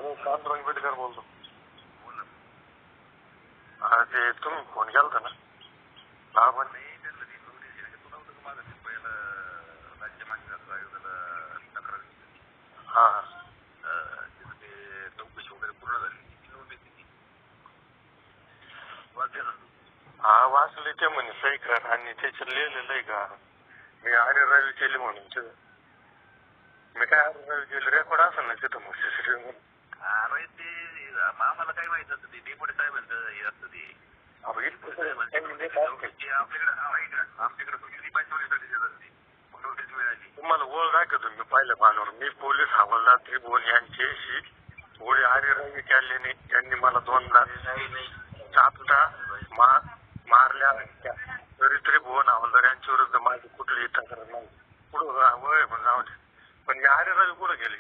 Hello, Pandurang Betkar बोलतो. बोल ना. ते तुम्ही फोन केलता ना? हा पण नाही त्यांना ती नोटीस आहे तुला होतं का माझं ते पहिलं राज्य मान्यता आयोगाला तक्रार दिली. हा तिथं ते चौकशी वगैरे पूर्ण झाली ती नोटीस दिली वाचले ना. हा वाचले ते म्हणे सही कर आणि त्याच्यात लिहिलेलं आहे का मी आरे रवी केली म्हणून तिथं. मी काय आरे रवी केली रेकॉर्ड असेल ना तिथं मग सीसीटीव्ही मध्ये. अरे ते आम्हाला काय माहित असतं ते डेप्युटी साहेबांचं हे असतं ते आमच्याकडे सुट्टी पंचवलीसाठी देत असते नोटीस मिळाली. तुम्हाला ओळख दाखवतो मी पहिल्या पानावर. मी पोलीस हवालदार त्रिभुवन यांच्याशी थोडी आरे रवी केल्याने यांनी मला 2दा चापटा मारल्या तरी त्रिभुवन हवालदार यांच्या विरुद्ध माझी कुठलीही तक्रार नाही. पुढं वय पण जाऊ दे. पण आरे रवी कुठं गेले?